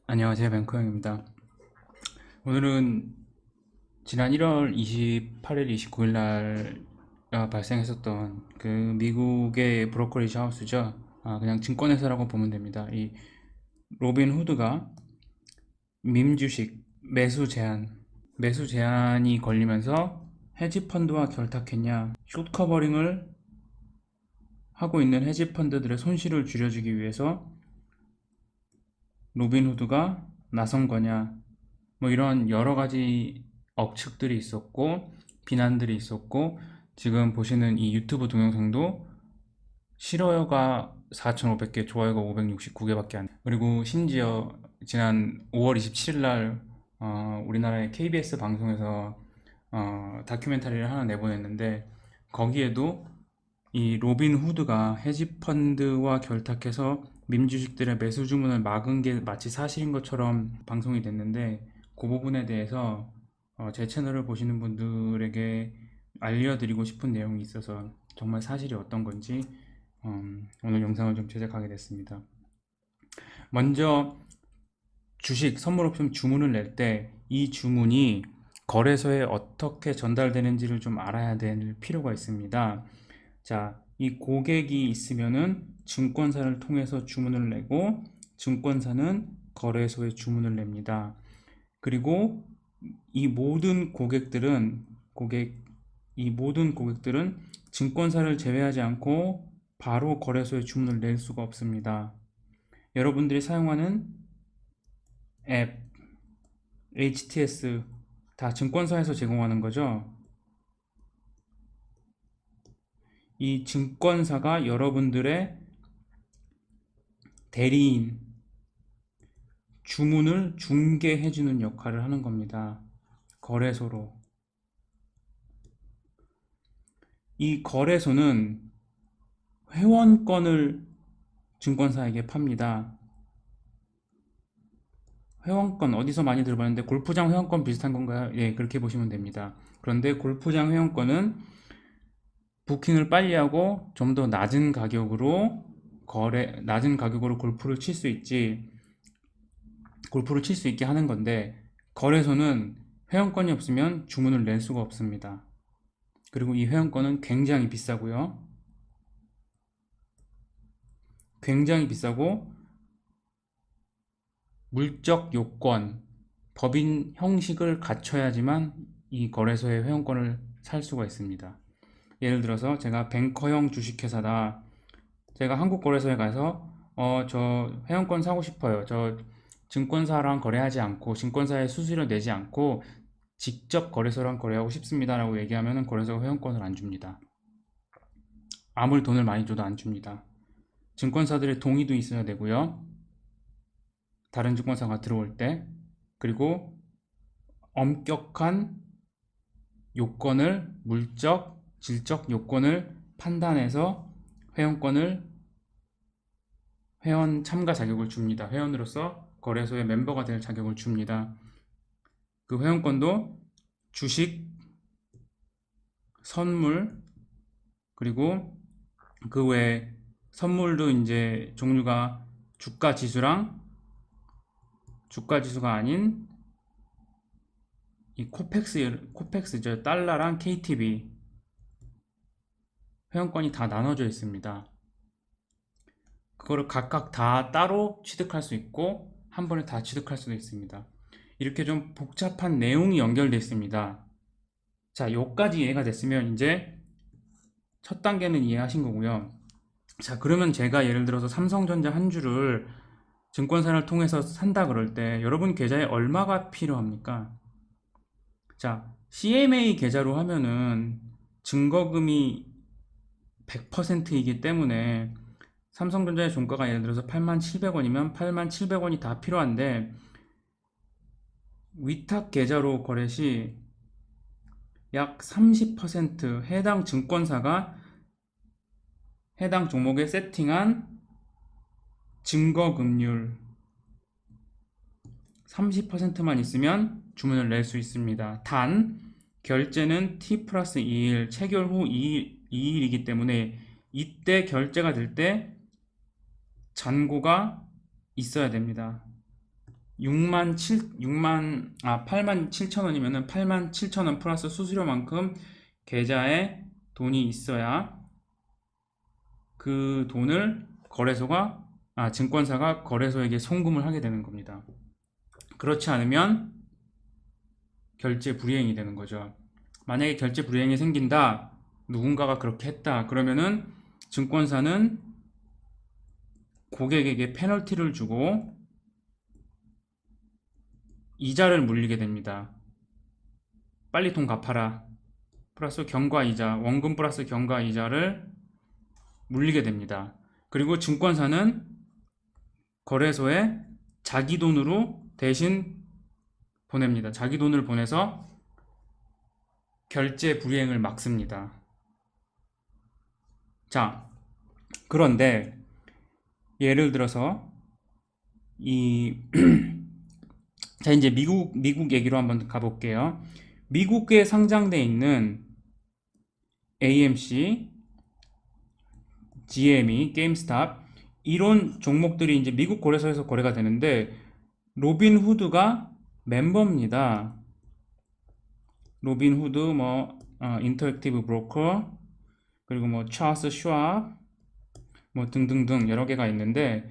안녕하세요, 뱅크형입니다. 오늘은 지난 1월 28일, 29일 날 발생했었던 그 미국의 브로커리지 하우스죠. 그냥 증권회사라고 보면 됩니다. 이 로빈 후드가 밈 주식 매수 제한이 걸리면서 헤지 펀드와 결탁했냐, 숏 커버링을 하고 있는 헤지 펀드들의 손실을 줄여주기 위해서 로빈 후드가 나선 거냐, 뭐 이런 여러 가지 억측들이 있었고 비난들이 있었고, 지금 보시는 이 유튜브 동영상도 싫어요가 4,500개, 좋아요가 569개밖에 안 돼요. 그리고 심지어 지난 5월 27일 날 우리나라의 KBS 방송에서 다큐멘터리를 하나 내보냈는데, 거기에도 이 로빈 후드가 헤지펀드와 결탁해서 밈주식들의 매수 주문을 막은 게 마치 사실인 것처럼 방송이 됐는데, 그 부분에 대해서 제 채널을 보시는 분들에게 알려드리고 싶은 내용이 있어서 정말 사실이 어떤 건지 오늘 영상을 좀 제작하게 됐습니다. 먼저 주식, 선물 옵션 주문을 낼 때 이 주문이 거래소에 어떻게 전달되는지를 좀 알아야 될 필요가 있습니다. 자, 이 고객이 있으면은 증권사를 통해서 주문을 내고, 증권사는 거래소에 주문을 냅니다. 그리고 이 모든 고객들은 이 모든 고객들은 증권사를 제외하지 않고 바로 거래소에 주문을 낼 수가 없습니다. 여러분들이 사용하는 앱, HTS 다 증권사에서 제공하는 거죠. 이 증권사가 여러분들의 대리인, 주문을 중개해주는 역할을 하는 겁니다. 거래소로. 이 거래소는 회원권을 증권사에게 팝니다. 회원권 어디서 많이 들어봤는데, 골프장 회원권 비슷한 건가요? 예, 그렇게 보시면 됩니다. 그런데 골프장 회원권은 부킹을 빨리 하고 좀 더 낮은 가격으로 골프를 칠 수 있게 하는 건데, 거래소는 회원권이 없으면 주문을 낼 수가 없습니다. 그리고 이 회원권은 굉장히 비싸고요. 굉장히 비싸고, 물적 요건, 법인 형식을 갖춰야지만 이 거래소의 회원권을 살 수가 있습니다. 예를 들어서 제가 뱅커형 주식회사다. 제가 한국 거래소에 가서 저 회원권 사고 싶어요. 저 증권사랑 거래하지 않고 증권사에 수수료 내지 않고 직접 거래소랑 거래하고 싶습니다 라고 얘기하면 거래소가 회원권을 안 줍니다. 아무리 돈을 많이 줘도 안 줍니다. 증권사들의 동의도 있어야 되고요. 다른 증권사가 들어올 때. 그리고 엄격한 요건을, 물적, 질적 요건을 판단해서 회원 참가 자격을 줍니다. 회원으로서 거래소의 멤버가 될 자격을 줍니다. 그 회원권도 주식, 선물, 그리고 그 외에 선물도 이제 종류가 주가 지수랑 주가 지수가 아닌 이 코펙스죠. 달러랑 KTB 회원권이 다 나눠져 있습니다. 그거를 각각 다 따로 취득할 수 있고 한 번에 다 취득할 수도 있습니다. 이렇게 좀 복잡한 내용이 연결되어 있습니다. 자, 요까지 이해가 됐으면 이제 첫 단계는 이해하신 거고요. 자, 그러면 제가 예를 들어서 삼성전자 한 주를 증권사를 통해서 산다 그럴 때 여러분 계좌에 얼마가 필요합니까? 자, CMA 계좌로 하면은 증거금이 100%이기 때문에 삼성전자의 종가가 예를 들어서 87,000원이면 87,000원이 다 필요한데, 위탁 계좌로 거래 시 약 30% 해당 증권사가 해당 종목에 세팅한 증거금률 30%만 있으면 주문을 낼 수 있습니다. 단 결제는 T 플러스 2일, 체결 후 2일이기 때문에 이때 결제가 될 때 잔고가 있어야 됩니다. 8만 7천 원이면은 8만 7천 원 플러스 수수료만큼 계좌에 돈이 있어야 그 돈을 증권사가 거래소에게 송금을 하게 되는 겁니다. 그렇지 않으면 결제 불이행이 되는 거죠. 만약에 결제 불이행이 생긴다, 누군가가 그렇게 했다, 그러면은 증권사는 고객에게 페널티를 주고 이자를 물리게 됩니다. 빨리 돈 갚아라. 플러스 경과이자, 원금 플러스 경과이자를 물리게 됩니다. 그리고 증권사는 거래소에 자기 돈으로 대신 보냅니다. 자기 돈을 보내서 결제 불이행을 막습니다. 자, 그런데 예를 들어서 자, 이제 미국 얘기로 한번 가볼게요. 미국에 상장돼 있는 AMC, GME, 게임스탑 이런 종목들이 이제 미국 거래소에서 거래가 되는데 로빈후드가 멤버입니다. 로빈후드, 인터랙티브 브로커, 그리고 찰스 슈왑, 등등등 여러 개가 있는데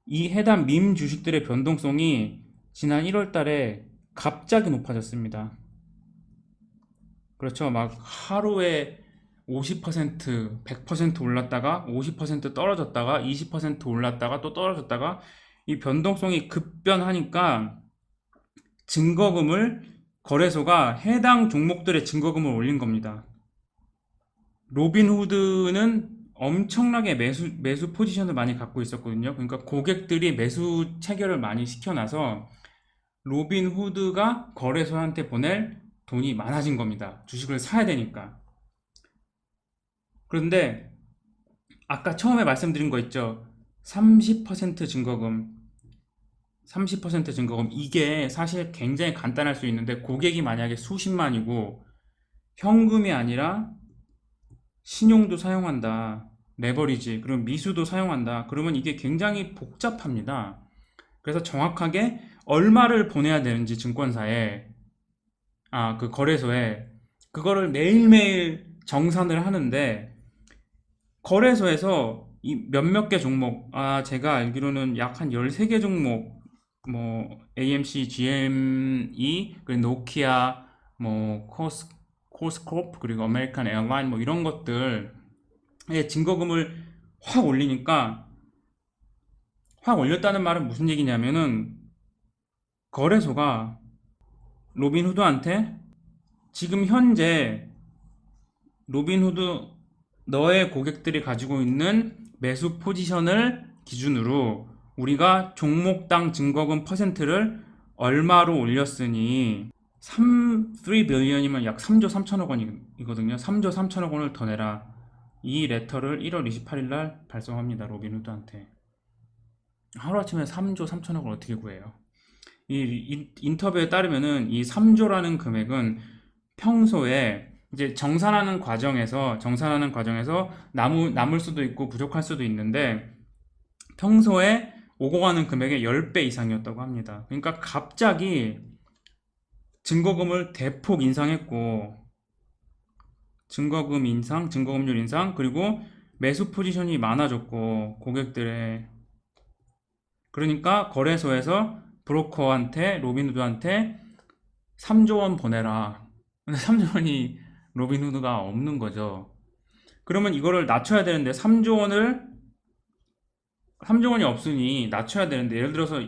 이 해당 밈 주식들의 변동성이 지난 1월 달에 갑자기 높아졌습니다. 그렇죠. 막 하루에 50%, 100% 올랐다가 50% 떨어졌다가 20% 올랐다가 또 떨어졌다가 이 변동성이 급변하니까 거래소가 해당 종목들의 증거금을 올린 겁니다. 로빈후드는 엄청나게 매수 포지션을 많이 갖고 있었거든요. 그러니까 고객들이 매수 체결을 많이 시켜놔서 로빈후드가 거래소한테 보낼 돈이 많아진 겁니다. 주식을 사야 되니까. 그런데 아까 처음에 말씀드린 거 있죠. 30% 증거금. 30% 증거금. 이게 사실 굉장히 간단할 수 있는데 고객이 만약에 수십만이고 현금이 아니라 신용도 사용한다. 레버리지, 그리고 미수도 사용한다. 그러면 이게 굉장히 복잡합니다. 그래서 정확하게 얼마를 보내야 되는지 증권사에, 그 거래소에 그거를 매일매일 정산을 하는데 거래소에서 이 몇몇 개 종목, 제가 알기로는 약 한 13개 종목, AMC, GME, 그리고 노키아, 코스코프, 그리고 아메리칸 에어라인, 이런 것들의 증거금을 확 올리니까, 확 올렸다는 말은 무슨 얘기냐면은, 거래소가 로빈후드한테 지금 현재 로빈후드 너의 고객들이 가지고 있는 매수 포지션을 기준으로 우리가 종목당 증거금 퍼센트를 얼마로 올렸으니 3 빌리언이면 약 3조 3천억 원이거든요. 3조 3천억 원을 더 내라. 이 레터를 1월 28일 날 발송합니다. 로빈후드한테. 하루아침에 3조 3천억 원 어떻게 구해요? 이 인터뷰에 따르면은 이 3조라는 금액은 평소에 이제 정산하는 과정에서 남을 수도 있고 부족할 수도 있는데 평소에 오고 가는 금액의 10배 이상이었다고 합니다. 그러니까 갑자기 증거금을 대폭 인상했고 증거금률 인상, 그리고 매수 포지션이 많아졌고 고객들의, 그러니까 거래소에서 브로커한테, 로빈후드한테 3조 원 보내라. 근데 3조 원이 로빈후드가 없는 거죠. 그러면 이거를 낮춰야 되는데 3조 원이 없으니 낮춰야 되는데, 예를 들어서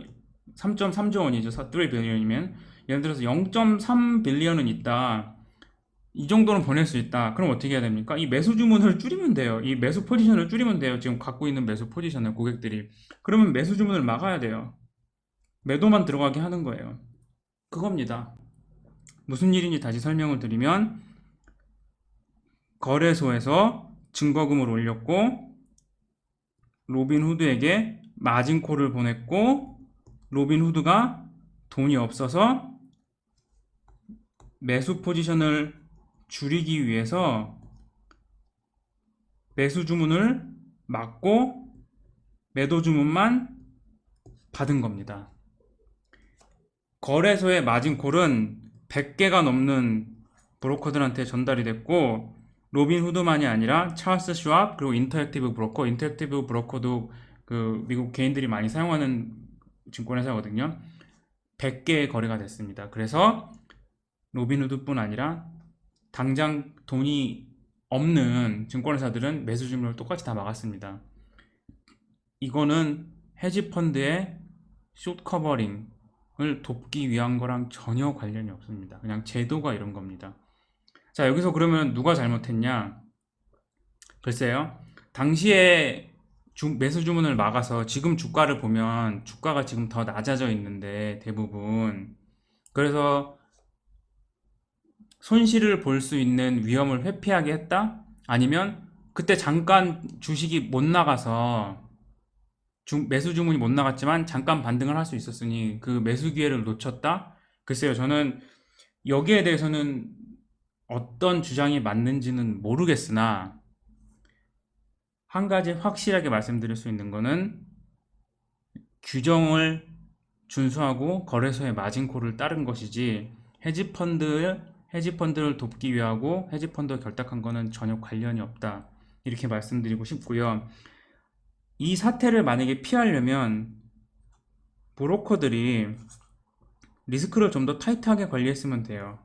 3.3조 원이죠. 3 빌리언이면 예를 들어서 0.3 빌리언은 있다. 이 정도는 보낼 수 있다. 그럼 어떻게 해야 됩니까? 이 매수 주문을 줄이면 돼요. 이 매수 포지션을 줄이면 돼요. 지금 갖고 있는 매수 포지션을 고객들이. 그러면 매수 주문을 막아야 돼요. 매도만 들어가게 하는 거예요. 그겁니다. 무슨 일인지 다시 설명을 드리면, 거래소에서 증거금을 올렸고 로빈후드에게 마진콜을 보냈고 로빈후드가 돈이 없어서 매수 포지션을 줄이기 위해서 매수 주문을 막고 매도 주문만 받은 겁니다. 거래소의 마진콜은 100개가 넘는 브로커들한테 전달이 됐고, 로빈후드만이 아니라 찰스 슈왑 그리고 인터랙티브 브로커, 인터랙티브 브로커도 그 미국 개인들이 많이 사용하는 증권회사거든요. 100개의 거래가 됐습니다. 그래서 로빈후드뿐 아니라 당장 돈이 없는 증권회사들은 매수 주문을 똑같이 다 막았습니다. 이거는 헤지펀드의 숏 커버링을 돕기 위한 거랑 전혀 관련이 없습니다. 그냥 제도가 이런 겁니다. 자, 여기서 그러면 누가 잘못했냐? 글쎄요. 당시에 매수 주문을 막아서 지금 주가를 보면 주가가 지금 더 낮아져 있는데 대부분. 그래서 손실을 볼 수 있는 위험을 회피하게 했다? 아니면 그때 잠깐 주식이 못 나가서 매수 주문이 못 나갔지만 잠깐 반등을 할 수 있었으니 그 매수 기회를 놓쳤다? 글쎄요. 저는 여기에 대해서는 어떤 주장이 맞는지는 모르겠으나 한 가지 확실하게 말씀드릴 수 있는 거는 규정을 준수하고 거래소의 마진콜을 따른 것이지 헤지펀드를 돕기 위하고 헤지펀드가 결탁한 거는 전혀 관련이 없다. 이렇게 말씀드리고 싶고요. 이 사태를 만약에 피하려면 브로커들이 리스크를 좀 더 타이트하게 관리했으면 돼요.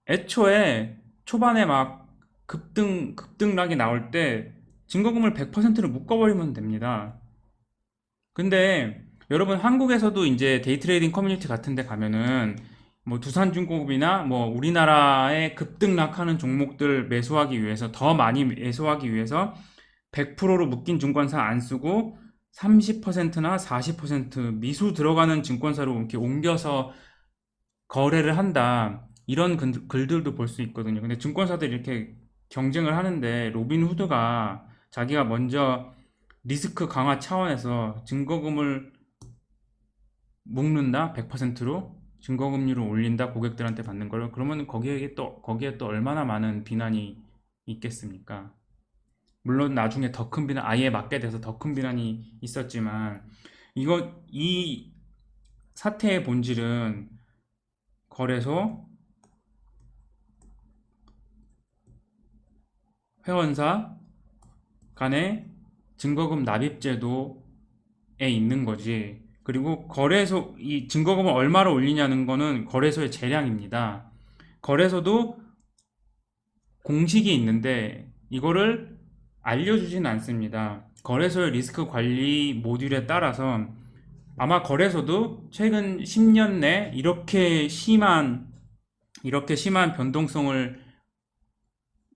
애초에 초반에 막 급등락이 나올 때 증거금을 100%를 묶어버리면 됩니다. 근데 여러분 한국에서도 이제 데이트레이딩 커뮤니티 같은 데 가면은 뭐 두산중공업이나 뭐 우리나라의 급등락하는 종목들 매수하기 위해서 더 많이 매수하기 위해서 100%로 묶인 증권사 안 쓰고 30%나 40% 미수 들어가는 증권사로 이렇게 옮겨서 거래를 한다. 이런 글들도 볼 수 있거든요. 근데 증권사들이 이렇게 경쟁을 하는데 로빈후드가 자기가 먼저 리스크 강화 차원에서 증거금을 묶는다 100%로 증거금리를 올린다 고객들한테 받는 거를 그러면 거기에 또 얼마나 많은 비난이 있겠습니까? 물론 나중에 더 큰 비난 아예 맞게 돼서 더 큰 비난이 있었지만 이 사태의 본질은 거래소 회원사 간의 증거금 납입 제도에 있는 거지. 그리고 거래소 이 증거금을 얼마로 올리냐는 거는 거래소의 재량입니다. 거래소도 공식이 있는데 이거를 알려주진 않습니다. 거래소의 리스크 관리 모듈에 따라서 아마 거래소도 최근 10년 내 이렇게 심한 변동성을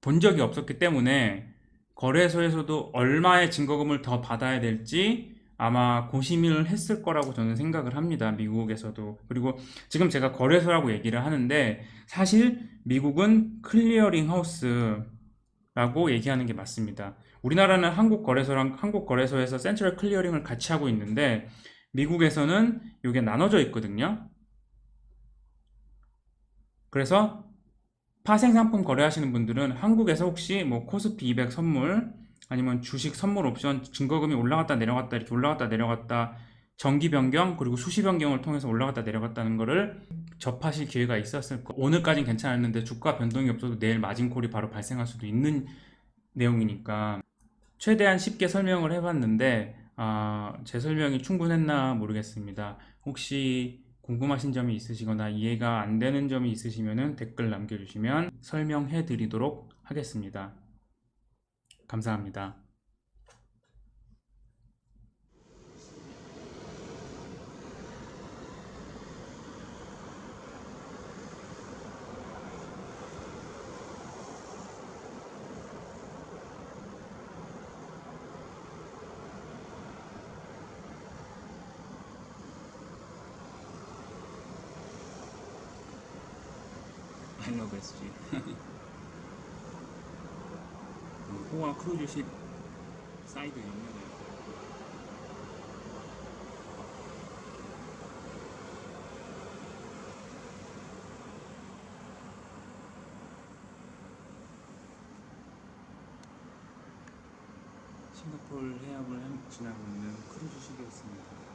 본 적이 없었기 때문에 거래소에서도 얼마의 증거금을 더 받아야 될지 아마 고심을 했을 거라고 저는 생각을 합니다. 미국에서도. 그리고 지금 제가 거래소라고 얘기를 하는데 사실 미국은 클리어링 하우스라고 얘기하는 게 맞습니다. 우리나라는 한국 거래소에서 센트럴 클리어링을 같이 하고 있는데 미국에서는 이게 나눠져 있거든요. 그래서 파생상품 거래하시는 분들은 한국에서 혹시 뭐 코스피 200 선물 아니면 주식 선물 옵션 증거금이 올라갔다 내려갔다 이렇게 올라갔다 내려갔다 정기 변경 그리고 수시 변경을 통해서 올라갔다 내려갔다는 거를 접하실 기회가 있었을 거예요. 오늘까진 괜찮았는데 주가 변동이 없어도 내일 마진콜이 바로 발생할 수도 있는 내용이니까 최대한 쉽게 설명을 해봤는데 제 설명이 충분했나 모르겠습니다. 혹시 궁금하신 점이 있으시거나 이해가 안 되는 점이 있으시면 댓글 남겨주시면 설명해 드리도록 하겠습니다. 감사합니다. I love SG. 호화 크루즈십 사이드 옆면에 싱가포르 해협을 지나고 있는 크루즈식이었습니다.